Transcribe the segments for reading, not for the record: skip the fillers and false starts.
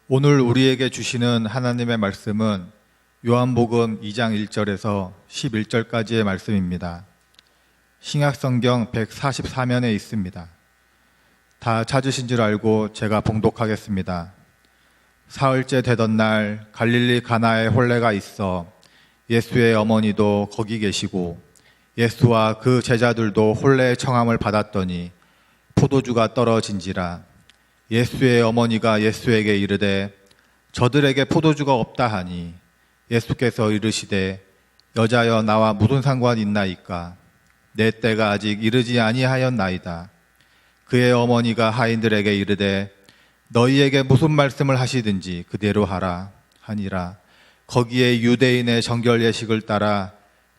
오늘 우리에게 주시는 하나님의 말씀은 요한복음 2장 1절에서 11절까지의 말씀입니다. 신약성경 144면에 있습니다. 다 찾으신 줄 알고 제가 봉독하겠습니다. 사흘째 되던 날 갈릴리 가나에 혼례가 있어 예수의 어머니도 거기 계시고 예수와 그 제자들도 혼례의 청함을 받았더니 포도주가 떨어진지라. 예수의 어머니가 예수에게 이르되 저들에게 포도주가 없다 하니 예수께서 이르시되 여자여 나와 무슨 상관이 있나이까? 내 때가 아직 이르지 아니하였나이다. 그의 어머니가 하인들에게 이르되 너희에게 무슨 말씀을 하시든지 그대로 하라 하니라. 거기에 유대인의 정결 예식을 따라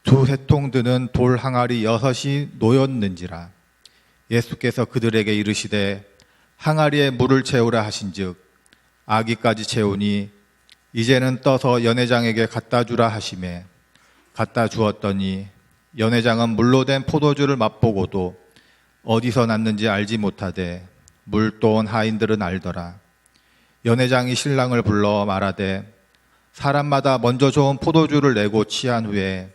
두 해통 드는 돌 항아리 6이 놓였는지라. 예수께서 그들에게 이르시되 항아리에 물을 채우라 하신즉 아기까지 채우니 이제는 떠서 연회장에게 갖다 주라 하시매 갖다 주었더니 연회장은 물로 된 포도주를 맛보고도 어디서 났는지 알지 못하되 물 떠온 하인들은 알더라. 연회장이 신랑을 불러 말하되 사람마다 먼저 좋은 포도주를 내고 취한 후에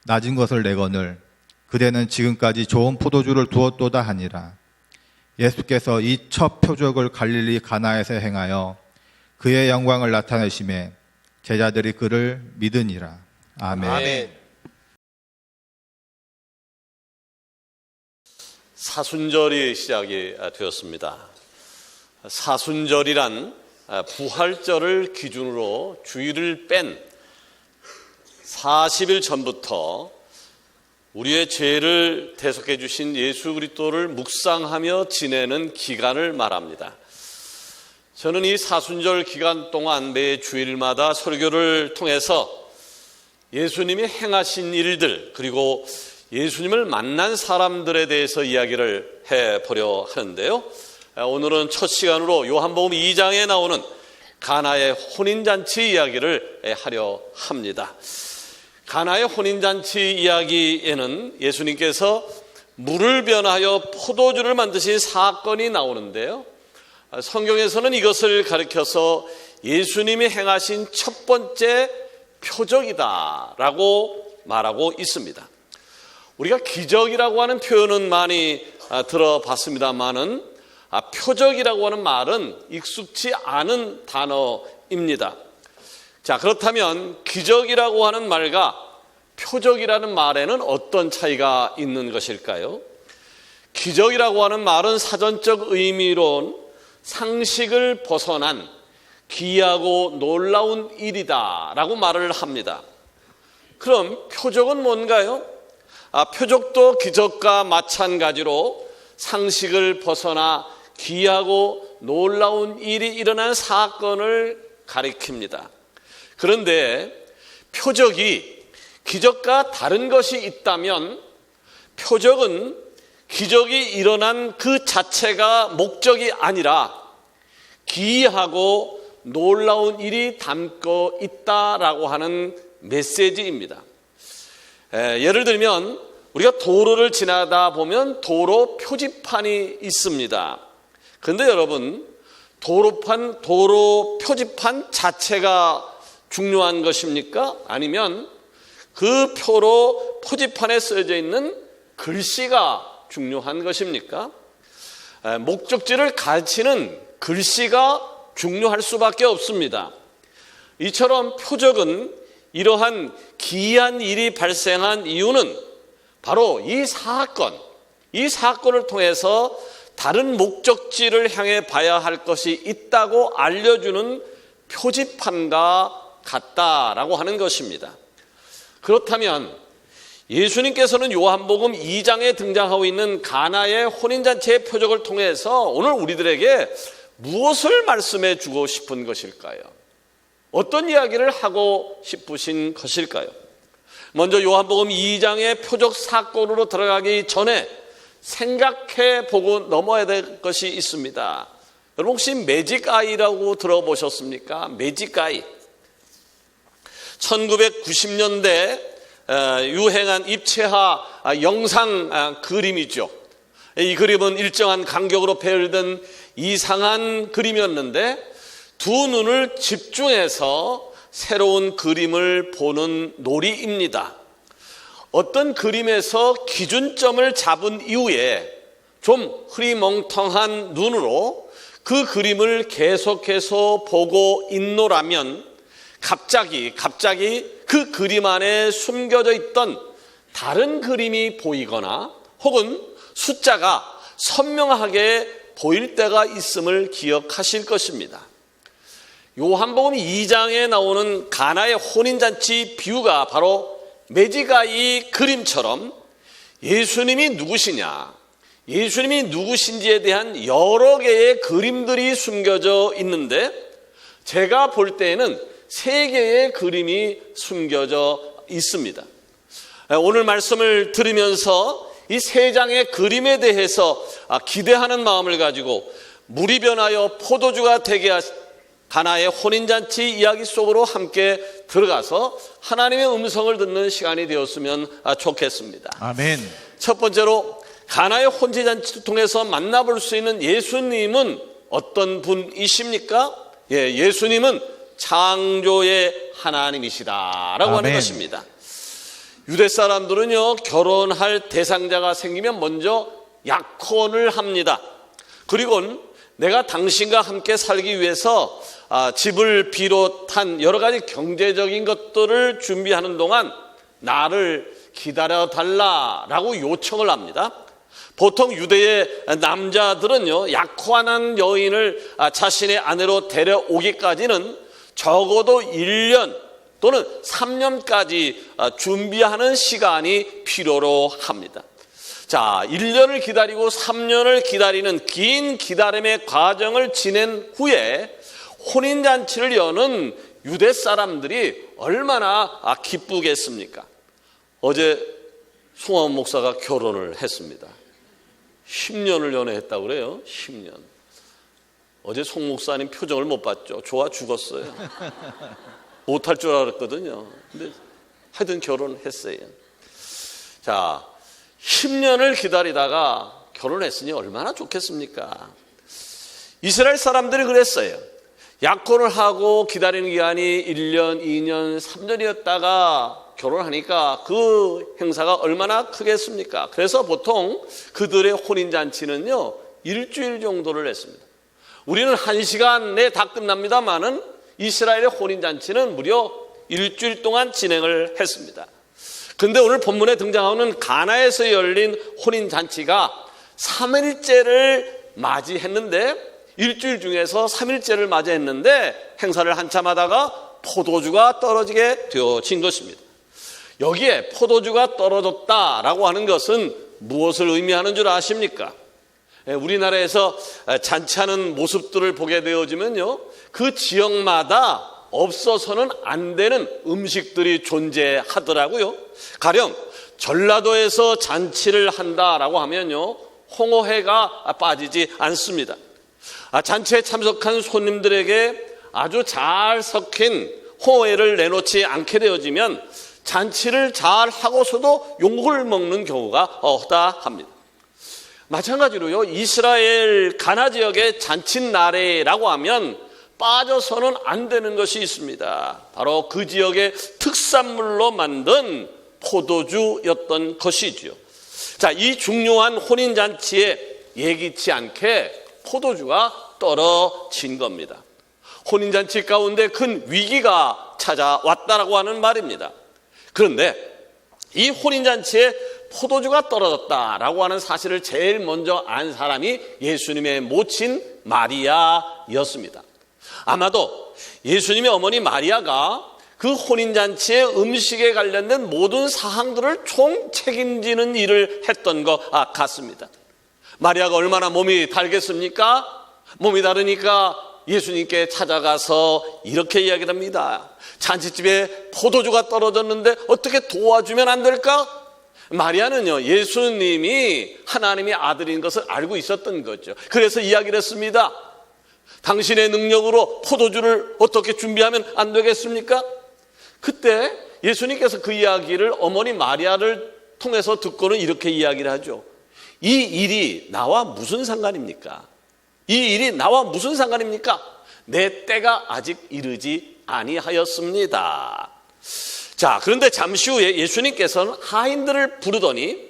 낮은 것을 내거늘 그대는 지금까지 좋은 포도주를 두었도다 하니라. 예수께서 이 첫 표적을 갈릴리 가나에서 행하여 그의 영광을 나타내심에 제자들이 그를 믿으니라. 아멘. 아멘. 사순절이 시작이 되었습니다. 사순절이란 부활절을 기준으로 주일을 뺀 40일 전부터 우리의 죄를 대속해 주신 예수 그리스도를 묵상하며 지내는 기간을 말합니다. 저는 이 사순절 기간 동안 매 주일마다 설교를 통해서 예수님이 행하신 일들 그리고 예수님을 만난 사람들에 대해서 이야기를 해보려 하는데요. 오늘은 첫 시간으로 요한복음 2장에 나오는 가나의 혼인잔치 이야기를 하려 합니다. 가나의 혼인잔치 이야기에는 예수님께서 물을 변하여 포도주를 만드신 사건이 나오는데요. 성경에서는 이것을 가리켜서 예수님이 행하신 첫 번째 표적이다라고 말하고 있습니다. 우리가 기적이라고 하는 표현은 많이 들어봤습니다만은 표적이라고 하는 말은 익숙치 않은 단어입니다. 자, 그렇다면 기적이라고 하는 말과 표적이라는 말에는 어떤 차이가 있는 것일까요? 기적이라고 하는 말은 사전적 의미론 상식을 벗어난 기이하고 놀라운 일이다라고 말을 합니다. 그럼 표적은 뭔가요? 표적도 기적과 마찬가지로 상식을 벗어나 기이하고 놀라운 일이 일어난 사건을 가리킵니다. 그런데 표적이 기적과 다른 것이 있다면 표적은 기적이 일어난 그 자체가 목적이 아니라 기이하고 놀라운 일이 담고 있다라고 하는 메시지입니다. 예를 들면 우리가 도로를 지나다 보면 도로 표지판이 있습니다. 그런데 여러분, 도로 표지판 자체가 중요한 것입니까? 아니면 그 표지판에 써져 있는 글씨가 중요한 것입니까? 목적지를 가르치는 글씨가 중요할 수밖에 없습니다. 이처럼 표적은 이러한 기이한 일이 발생한 이유는 바로 이 사건을 통해서 다른 목적지를 향해 봐야 할 것이 있다고 알려주는 표지판과 같다라고 하는 것입니다. 그렇다면 예수님께서는 요한복음 2장에 등장하고 있는 가나의 혼인잔치의 표적을 통해서 오늘 우리들에게 무엇을 말씀해 주고 싶은 것일까요? 어떤 이야기를 하고 싶으신 것일까요? 먼저 요한복음 2장의 표적 사건으로 들어가기 전에 생각해 보고 넘어야 될 것이 있습니다. 여러분 혹시 매직아이라고 들어보셨습니까? 매직아이. 1990년대 유행한 입체화 영상 그림이죠. 이 그림은 일정한 간격으로 배열된 이상한 그림이었는데 두 눈을 집중해서 새로운 그림을 보는 놀이입니다. 어떤 그림에서 기준점을 잡은 이후에 좀 흐리멍텅한 눈으로 그 그림을 계속해서 보고 있노라면 갑자기 그 그림 안에 숨겨져 있던 다른 그림이 보이거나 혹은 숫자가 선명하게 보일 때가 있음을 기억하실 것입니다. 요한복음 2장에 나오는 가나의 혼인잔치 비유가 바로 메지가이 그림처럼 예수님이 누구시냐, 예수님이 누구신지에 대한 여러 개의 그림들이 숨겨져 있는데 제가 볼 때에는 3개의 그림이 숨겨져 있습니다. 오늘 말씀을 들으면서 이 3장의 그림에 대해서 기대하는 마음을 가지고 물이 변하여 포도주가 되게 하신 가나의 혼인잔치 이야기 속으로 함께 들어가서 하나님의 음성을 듣는 시간이 되었으면 좋겠습니다. 아멘. 첫 번째로 가나의 혼인잔치를 통해서 만나볼 수 있는 예수님은 어떤 분이십니까? 예수님은 창조의 하나님이시다라고 하는 것입니다. 유대 사람들은요, 결혼할 대상자가 생기면 먼저 약혼을 합니다. 그리고는 내가 당신과 함께 살기 위해서 집을 비롯한 여러 가지 경제적인 것들을 준비하는 동안 나를 기다려달라라고 요청을 합니다. 보통 유대의 남자들은요, 약혼한 여인을 자신의 아내로 데려오기까지는 적어도 1년 또는 3년까지 준비하는 시간이 필요로 합니다. 자, 1년을 기다리고 3년을 기다리는 긴 기다림의 과정을 지낸 후에 혼인잔치를 여는 유대 사람들이 얼마나 기쁘겠습니까? 어제 송하원 목사가 결혼을 했습니다. 10년을 연애했다고 그래요. 10년. 어제 송 목사님 표정을 못 봤죠. 좋아 죽었어요. 못할 줄 알았거든요. 근데 하여튼 결혼했어요. 자, 10년을 기다리다가 결혼했으니 얼마나 좋겠습니까? 이스라엘 사람들이 그랬어요. 약혼을 하고 기다리는 기간이 1년, 2년, 3년이었다가 결혼하니까 그 행사가 얼마나 크겠습니까? 그래서 보통 그들의 혼인잔치는요, 일주일 정도를 했습니다. 우리는 1시간에 다 끝납니다만은 이스라엘의 혼인잔치는 무려 일주일 동안 진행을 했습니다. 그런데 오늘 본문에 등장하는 가나에서 열린 혼인잔치가 3일째를 맞이했는데, 일주일 중에서 3일째를 맞이했는데 행사를 한참 하다가 포도주가 떨어지게 되어진 것입니다. 여기에 포도주가 떨어졌다라고 하는 것은 무엇을 의미하는 줄 아십니까? 우리나라에서 잔치하는 모습들을 보게 되어지면요, 그 지역마다 없어서는 안 되는 음식들이 존재하더라고요. 가령 전라도에서 잔치를 한다라고 하면요, 홍어회가 빠지지 않습니다. 잔치에 참석한 손님들에게 아주 잘 섞인 홍어회를 내놓지 않게 되어지면 잔치를 잘 하고서도 욕을 먹는 경우가 허다합니다. 마찬가지로요, 이스라엘 가나 지역의 잔칫나래라고 하면 빠져서는 안 되는 것이 있습니다. 바로 그 지역의 특산물로 만든 포도주였던 것이죠. 자, 이 중요한 혼인잔치에 예기치 않게 포도주가 떨어진 겁니다. 혼인잔치 가운데 큰 위기가 찾아왔다라고 하는 말입니다. 그런데 이 혼인잔치에 포도주가 떨어졌다라고 하는 사실을 제일 먼저 안 사람이 예수님의 모친 마리아였습니다. 아마도 예수님의 어머니 마리아가 그 혼인잔치의 음식에 관련된 모든 사항들을 총 책임지는 일을 했던 것 같습니다. 마리아가 얼마나 몸이 달겠습니까? 몸이 다르니까 예수님께 찾아가서 이렇게 이야기를 합니다. 잔치집에 포도주가 떨어졌는데 어떻게 도와주면 안 될까? 마리아는요, 예수님이 하나님의 아들인 것을 알고 있었던 거죠. 그래서 이야기를 했습니다. 당신의 능력으로 포도주를 어떻게 준비하면 안 되겠습니까? 그때 예수님께서 그 이야기를 어머니 마리아를 통해서 듣고는 이렇게 이야기를 하죠. 이 일이 나와 무슨 상관입니까? 이 일이 나와 무슨 상관입니까? 내 때가 아직 이르지 아니하였습니다. 자, 그런데 잠시 후에 예수님께서는 하인들을 부르더니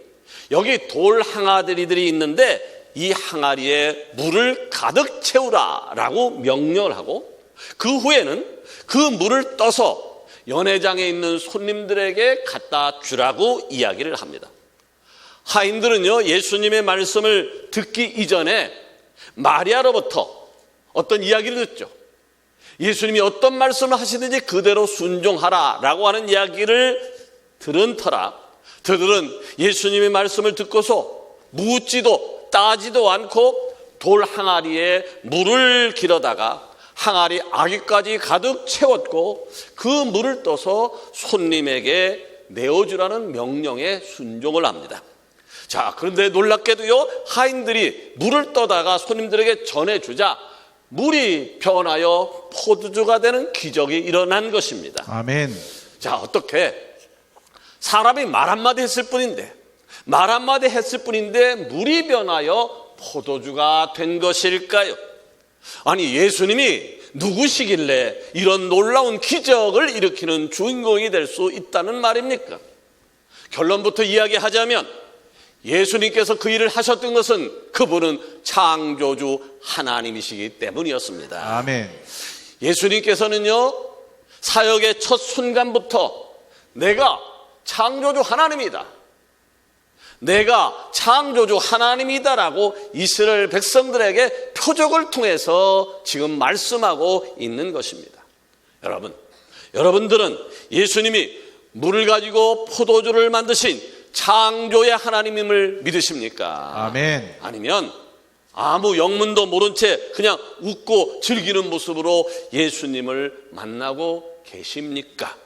여기 돌 항아리들이 있는데 이 항아리에 물을 가득 채우라 라고 명령을 하고, 그 후에는 그 물을 떠서 연회장에 있는 손님들에게 갖다 주라고 이야기를 합니다. 하인들은요, 예수님의 말씀을 듣기 이전에 마리아로부터 어떤 이야기를 듣죠. 예수님이 어떤 말씀을 하시든지 그대로 순종하라 라고 하는 이야기를 들은 터라 그들은 예수님의 말씀을 듣고서 묻지도 따지도 않고 돌 항아리에 물을 길어다가 항아리 아기까지 가득 채웠고, 그 물을 떠서 손님에게 내어주라는 명령에 순종을 합니다. 자, 그런데 놀랍게도요, 하인들이 물을 떠다가 손님들에게 전해주자 물이 변하여 포도주가 되는 기적이 일어난 것입니다. 아멘. 자, 어떻게 사람이 말 한마디 했을 뿐인데 물이 변하여 포도주가 된 것일까요? 아니, 예수님이 누구시길래 이런 놀라운 기적을 일으키는 주인공이 될 수 있다는 말입니까? 결론부터 이야기하자면 예수님께서 그 일을 하셨던 것은 그분은 창조주 하나님이시기 때문이었습니다. 아멘. 예수님께서는요, 사역의 첫 순간부터 내가 창조주 하나님이다, 내가 창조주 하나님이다라고 이스라엘 백성들에게 표적을 통해서 지금 말씀하고 있는 것입니다. 여러분들은 예수님이 물을 가지고 포도주를 만드신 창조의 하나님임을 믿으십니까? 아멘. 아니면 아무 영문도 모른 채 그냥 웃고 즐기는 모습으로 예수님을 만나고 계십니까?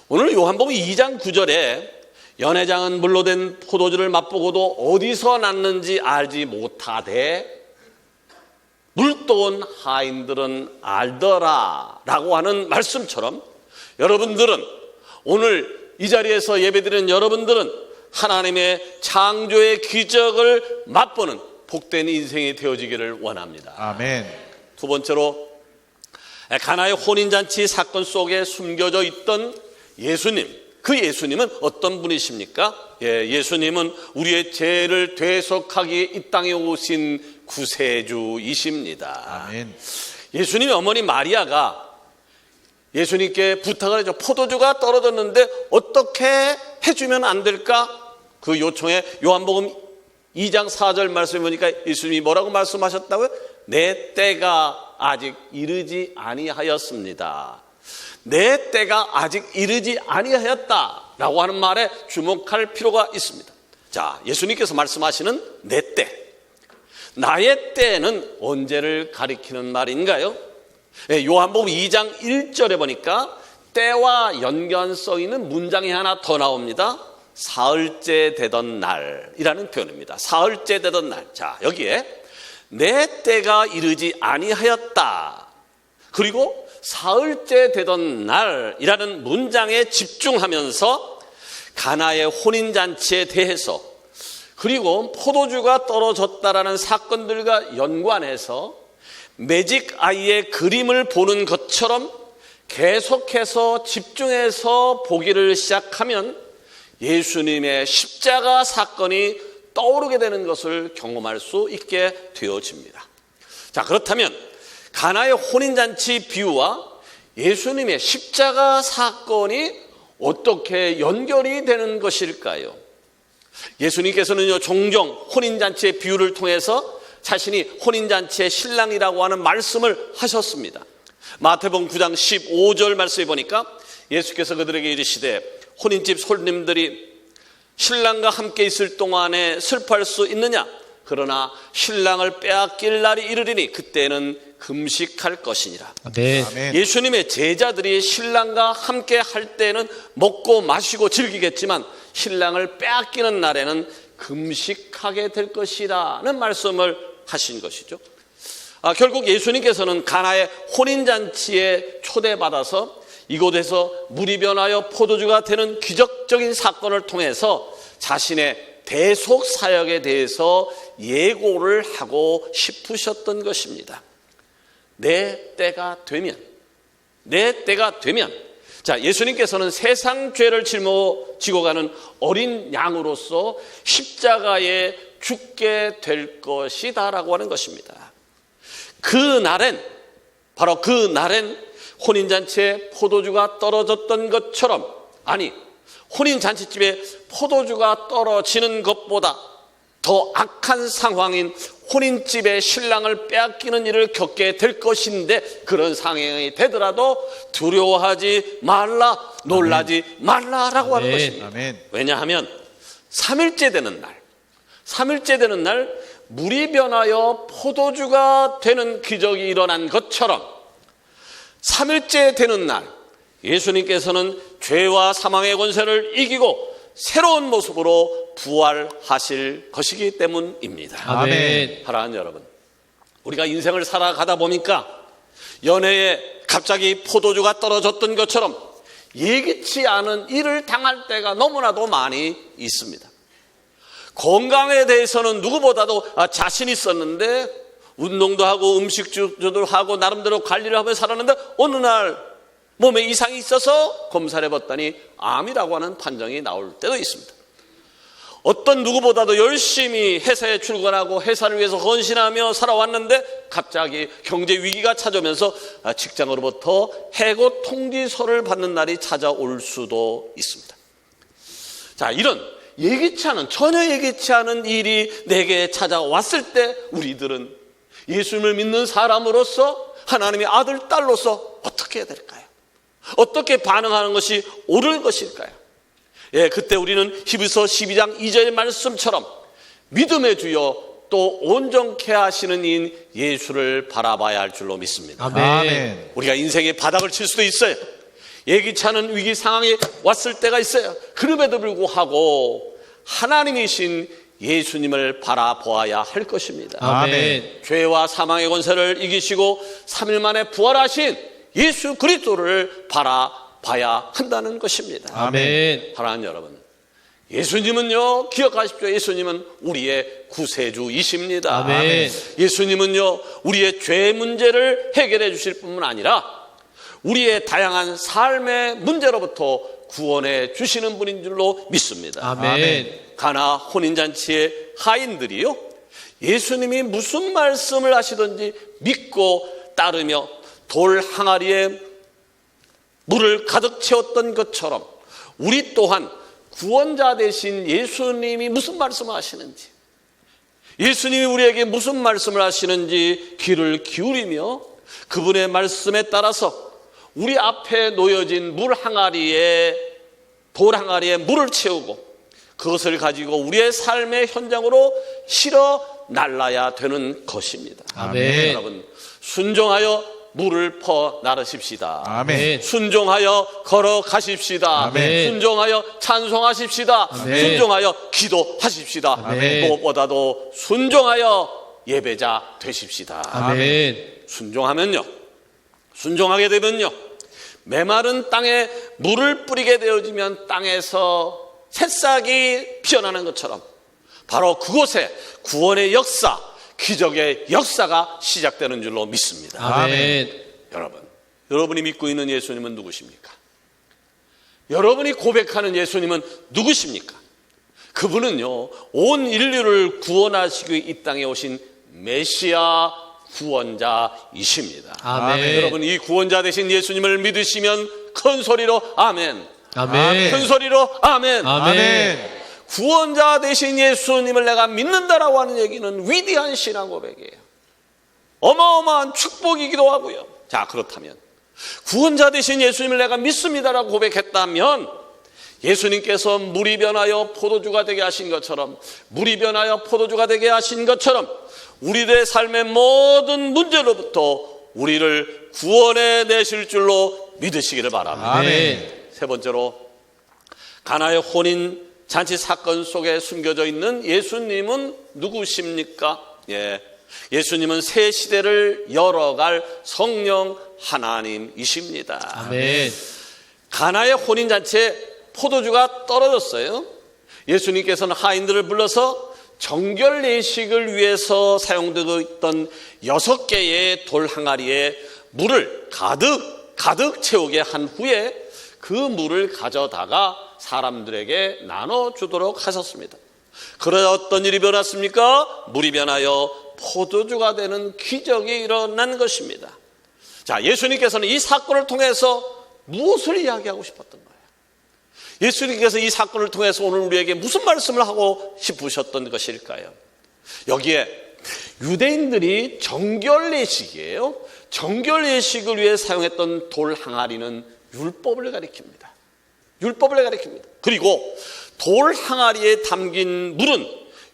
오늘 요한복음 2장 9절에 연회장은 물로 된 포도주를 맛보고도 어디서 났는지 알지 못하되 물떠온 하인들은 알더라 라고 하는 말씀처럼, 여러분들은 오늘 이 자리에서 예배드리는 여러분들은 하나님의 창조의 기적을 맛보는 복된 인생이 되어지기를 원합니다. 아멘. 두 번째로, 가나의 혼인잔치 사건 속에 숨겨져 있던 예수님, 그 예수님은 어떤 분이십니까? 예수님은 우리의 죄를 되속하기에 이 땅에 오신 구세주이십니다. 아멘. 예수님의 어머니 마리아가 예수님께 부탁을 했죠. 포도주가 떨어졌는데 어떻게 해주면 안 될까? 그 요청에 요한복음 2장 4절 말씀해 보니까 예수님이 뭐라고 말씀하셨다고요? 내 때가 아직 이르지 아니하였습니다. 내 때가 아직 이르지 아니하였다라고 하는 말에 주목할 필요가 있습니다. 자, 예수님께서 말씀하시는 내 때, 나의 때는 언제를 가리키는 말인가요? 요한복음 2장 1절에 보니까 때와 연관성 있는 문장이 하나 더 나옵니다. 사흘째 되던 날이라는 표현입니다. 사흘째 되던 날. 자, 여기에 내 때가 이르지 아니하였다, 그리고 사흘째 되던 날이라는 문장에 집중하면서 가나의 혼인잔치에 대해서, 그리고 포도주가 떨어졌다라는 사건들과 연관해서 매직 아이의 그림을 보는 것처럼 계속해서 집중해서 보기를 시작하면 예수님의 십자가 사건이 떠오르게 되는 것을 경험할 수 있게 되어집니다. 자, 그렇다면 가나의 혼인잔치 비유와 예수님의 십자가 사건이 어떻게 연결이 되는 것일까요? 예수님께서는요, 종종 혼인잔치의 비유를 통해서 자신이 혼인잔치의 신랑이라고 하는 말씀을 하셨습니다. 마태복음 9장 15절 말씀에 보니까 예수께서 그들에게 이르시되 혼인집 손님들이 신랑과 함께 있을 동안에 슬퍼할 수 있느냐? 그러나 신랑을 빼앗길 날이 이르리니 그때는 금식할 것이니라. 네. 아멘. 예수님의 제자들이 신랑과 함께 할 때는 먹고 마시고 즐기겠지만 신랑을 빼앗기는 날에는 금식하게 될 것이라는 말씀을 하신 것이죠. 결국 예수님께서는 가나의 혼인잔치에 초대받아서 이곳에서 물이 변하여 포도주가 되는 기적적인 사건을 통해서 자신의 대속 사역에 대해서 예고를 하고 싶으셨던 것입니다. 내 때가 되면, 자, 예수님께서는 세상 죄를 짊어지고 가는 어린 양으로서 십자가에 죽게 될 것이다 라고 하는 것입니다. 바로 그 날엔 혼인잔치에 포도주가 떨어졌던 것처럼, 아니, 혼인잔치집에 포도주가 떨어지는 것보다 더 악한 상황인 혼인집의 신랑을 빼앗기는 일을 겪게 될 것인데, 그런 상황이 되더라도 두려워하지 말라, 놀라지 말라라고 하는 것입니다. 아멘. 왜냐하면 3일째 되는 날 물이 변하여 포도주가 되는 기적이 일어난 것처럼 3일째 되는 날 예수님께서는 죄와 사망의 권세를 이기고 새로운 모습으로 부활하실 것이기 때문입니다. 아멘. 사랑하는 여러분, 우리가 인생을 살아가다 보니까 연애에 갑자기 포도주가 떨어졌던 것처럼 예기치 않은 일을 당할 때가 너무나도 많이 있습니다. 건강에 대해서는 누구보다도 자신 있었는데, 운동도 하고 음식주도 하고 나름대로 관리를 하며 살았는데, 어느 날 몸에 이상이 있어서 검사를 해봤더니 암이라고 하는 판정이 나올 때도 있습니다. 어떤 누구보다도 열심히 회사에 출근하고 회사를 위해서 헌신하며 살아왔는데 갑자기 경제 위기가 찾아오면서 직장으로부터 해고 통지서를 받는 날이 찾아올 수도 있습니다. 자, 이런 전혀 예기치 않은 일이 내게 찾아왔을 때 우리들은 예수님을 믿는 사람으로서, 하나님의 아들, 딸로서 어떻게 해야 될까요? 어떻게 반응하는 것이 옳은 것일까요? 그때 우리는 히브리서 12장 2절의 말씀처럼 믿음의 주여 또 온전케 하시는 이인 예수를 바라봐야 할 줄로 믿습니다. 아멘. 우리가 인생의 바닥을 칠 수도 있어요. 예기치 않은 위기 상황이 왔을 때가 있어요. 그럼에도 불구하고 하나님이신 예수님을 바라보아야 할 것입니다. 아멘. 죄와 사망의 권세를 이기시고 3일 만에 부활하신 예수 그리스도를 바라봐야 한다는 것입니다. 아멘. 사랑하는 여러분, 예수님은요, 기억하십시오. 예수님은 우리의 구세주이십니다. 아멘. 예수님은요, 우리의 죄 문제를 해결해 주실 뿐만 아니라 우리의 다양한 삶의 문제로부터 구원해 주시는 분인 줄로 믿습니다. 아멘. 가나 혼인잔치의 하인들이요, 예수님이 무슨 말씀을 하시든지 믿고 따르며 돌 항아리에 물을 가득 채웠던 것처럼 우리 또한 구원자 되신 예수님이 무슨 말씀을 하시는지, 예수님이 우리에게 무슨 말씀을 하시는지 귀를 기울이며 그분의 말씀에 따라서 우리 앞에 놓여진 돌 항아리에 물을 채우고 그것을 가지고 우리의 삶의 현장으로 실어 날라야 되는 것입니다. 아멘. 여러분, 순종하여 물을 퍼 나르십시다. 아멘. 순종하여 걸어가십시다. 아멘. 순종하여 찬송하십시다. 아멘. 순종하여 기도하십시다. 아멘. 무엇보다도 순종하여 예배자 되십시다. 아멘. 순종하게 되면요, 메마른 땅에 물을 뿌리게 되어지면 땅에서 새싹이 피어나는 것처럼 바로 그곳에 구원의 역사, 기적의 역사가 시작되는 줄로 믿습니다. 아멘. 여러분이 믿고 있는 예수님은 누구십니까? 여러분이 고백하는 예수님은 누구십니까? 그분은요, 온 인류를 구원하시기 위해 이 땅에 오신 메시아 구원자이십니다. 아멘. 여러분, 이 구원자 되신 예수님을 믿으시면 큰 소리로 아멘. 아멘. 큰 소리로 아멘. 아멘. 구원자 되신 예수님을 내가 믿는다라고 하는 얘기는 위대한 신앙 고백이에요. 어마어마한 축복이기도 하고요. 자, 그렇다면 구원자 되신 예수님을 내가 믿습니다라고 고백했다면 예수님께서 물이 변하여 포도주가 되게 하신 것처럼, 우리들의 삶의 모든 문제로부터 우리를 구원해 내실 줄로 믿으시기를 바랍니다. 아멘. 세 번째로, 가나의 혼인 잔치 사건 속에 숨겨져 있는 예수님은 누구십니까? 예수님은 새 시대를 열어갈 성령 하나님이십니다. 아멘. 가나의 혼인 잔치에 포도주가 떨어졌어요. 예수님께서는 하인들을 불러서 정결 예식을 위해서 사용되고 있던 6개의 돌 항아리에 물을 가득 채우게 한 후에 그 물을 가져다가 사람들에게 나눠주도록 하셨습니다. 그러자 어떤 일이 변했습니까? 물이 변하여 포도주가 되는 기적이 일어난 것입니다. 자, 예수님께서는 이 사건을 통해서 무엇을 이야기하고 싶었던 거예요? 예수님께서 이 사건을 통해서 오늘 우리에게 무슨 말씀을 하고 싶으셨던 것일까요? 여기에 유대인들이 정결 예식이에요. 정결 예식을 위해 사용했던 돌 항아리는 율법을 가리킵니다. 율법을 가리킵니다. 그리고 돌 항아리에 담긴 물은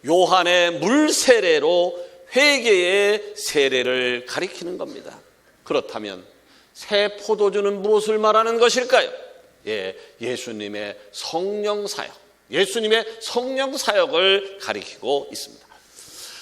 요한의 물 세례로 회개의 세례를 가리키는 겁니다. 그렇다면 새 포도주는 무엇을 말하는 것일까요? 예수님의 성령 사역, 예수님의 성령 사역을 가리키고 있습니다.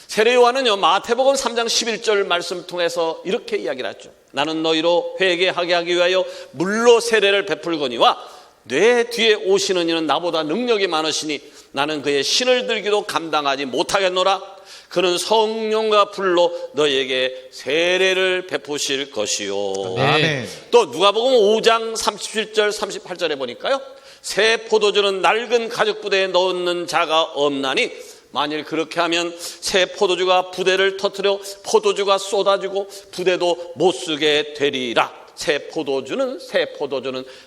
세례 요한은요, 마태복음 3장 11절 말씀을 통해서 이렇게 이야기를 하죠. 나는 너희로 회개하게 하기 위하여 물로 세례를 베풀거니와 내 뒤에 오시는 이는 나보다 능력이 많으시니 나는 그의 신을 들기도 감당하지 못하겠노라. 그는 성령과 불로 너희에게 세례를 베푸실 것이요. 아멘. 또 누가복음 5장 37절 38절에 보니까요, 새 포도주는 낡은 가죽 부대에 넣는 자가 없나니 만일 그렇게 하면 새 포도주가 부대를 터뜨려 포도주가 쏟아지고 부대도 못 쓰게 되리라. 새 포도주는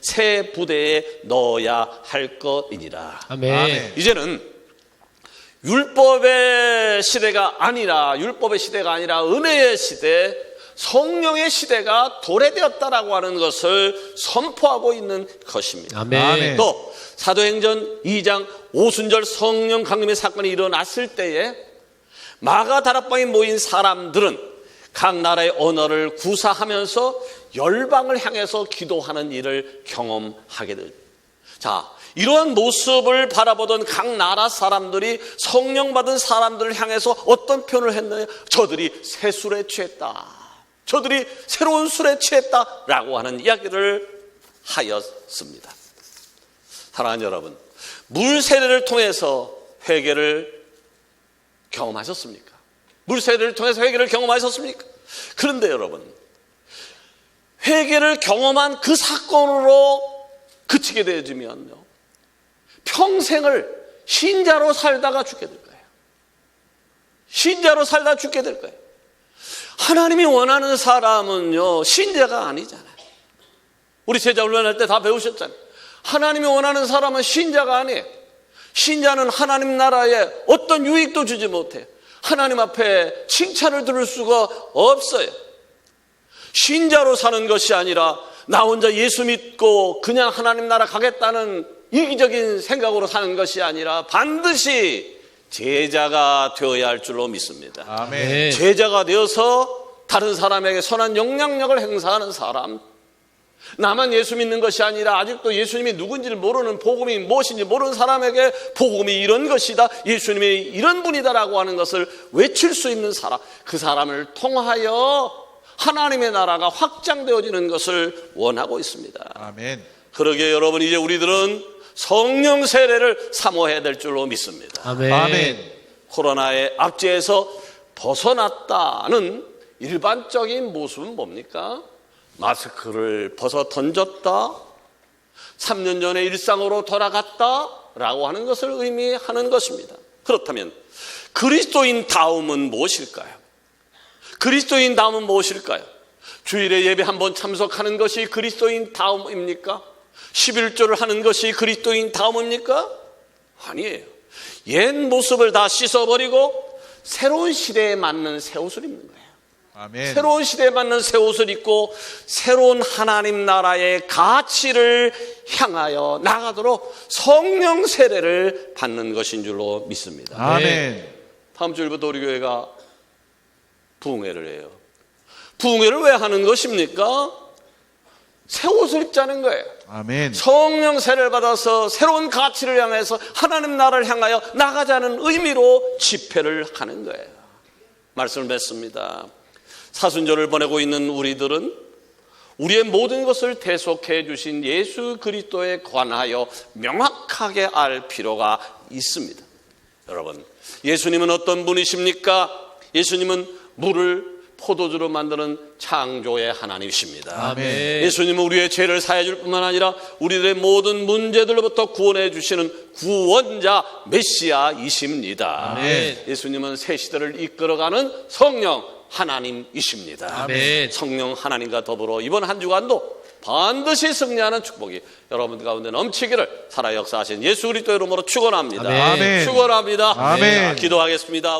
새 부대에 넣어야 할 것이니라. 아멘. 이제는 율법의 시대가 아니라 은혜의 시대, 성령의 시대가 도래되었다라고 하는 것을 선포하고 있는 것입니다. 아멘. 또 사도행전 2장 오순절 성령 강림의 사건이 일어났을 때에 마가 다락방에 모인 사람들은 각 나라의 언어를 구사하면서 열방을 향해서 기도하는 일을 경험하게 됩니다. 자, 이러한 모습을 바라보던 각 나라 사람들이 성령 받은 사람들을 향해서 어떤 표현을 했느냐? 저들이 새 술에 취했다. 저들이 새로운 술에 취했다라고 하는 이야기를 하였습니다. 사랑하는 여러분, 물 세례를 통해서 회개를 경험하셨습니까? 물 세례를 통해서 회개를 경험하셨습니까? 그런데 여러분, 회개를 경험한 그 사건으로 그치게 되어지면요, 평생을 신자로 살다가 죽게 될 거예요. 신자로 살다 죽게 될 거예요. 하나님이 원하는 사람은요, 신자가 아니잖아요. 우리 제자 훈련할 때 다 배우셨잖아요. 하나님이 원하는 사람은 신자가 아니에요. 신자는 하나님 나라에 어떤 유익도 주지 못해요. 하나님 앞에 칭찬을 들을 수가 없어요. 신자로 사는 것이 아니라 나 혼자 예수 믿고 그냥 하나님 나라 가겠다는 이기적인 생각으로 사는 것이 아니라 반드시 제자가 되어야 할 줄로 믿습니다. 아멘. 제자가 되어서 다른 사람에게 선한 영향력을 행사하는 사람, 나만 예수 믿는 것이 아니라 아직도 예수님이 누군지를 모르는, 복음이 무엇인지 모르는 사람에게 복음이 이런 것이다, 예수님이 이런 분이다라고 하는 것을 외칠 수 있는 사람, 그 사람을 통하여 하나님의 나라가 확장되어지는 것을 원하고 있습니다. 아멘. 그러기에 여러분, 이제 우리들은 성령 세례를 사모해야 될 줄로 믿습니다. 아멘. 아멘. 코로나의 압제에서 벗어났다는 일반적인 모습은 뭡니까? 마스크를 벗어 던졌다, 3년 전에 일상으로 돌아갔다라고 하는 것을 의미하는 것입니다. 그렇다면 그리스도인 다움은 무엇일까요? 그리스도인 다움은 무엇일까요? 주일에 예배 한번 참석하는 것이 그리스도인 다움입니까? 11조를 하는 것이 그리스도인 다움입니까? 아니에요. 옛 모습을 다 씻어버리고 새로운 시대에 맞는 새 옷을 입는 거예요. 아멘. 새로운 시대에 맞는 새 옷을 입고 새로운 하나님 나라의 가치를 향하여 나가도록 성령 세례를 받는 것인 줄로 믿습니다. 아멘. 다음 주일부터 우리 교회가 부흥회를 해요. 부흥회를 왜 하는 것입니까? 새 옷을 입자는 거예요. 아멘. 성령 세례를 받아서 새로운 가치를 향해서 하나님 나라를 향하여 나가자는 의미로 집회를 하는 거예요. 말씀을 맺습니다. 사순절을 보내고 있는 우리들은 우리의 모든 것을 대속해 주신 예수 그리스도에 관하여 명확하게 알 필요가 있습니다. 여러분, 예수님은 어떤 분이십니까? 예수님은 물을 포도주로 만드는 창조의 하나님이십니다. 아멘. 예수님은 우리의 죄를 사해 줄 뿐만 아니라 우리들의 모든 문제들로부터 구원해 주시는 구원자 메시아이십니다. 아멘. 예수님은 새 시대를 이끌어가는 성령 하나님이십니다. 아멘. 성령 하나님과 더불어 이번 한 주간도 반드시 승리하는 축복이 여러분 가운데 넘치기를 살아 역사하신 예수 그리스도 이름으로 축원합니다. 아멘. 축원합니다. 아멘. 자, 기도하겠습니다.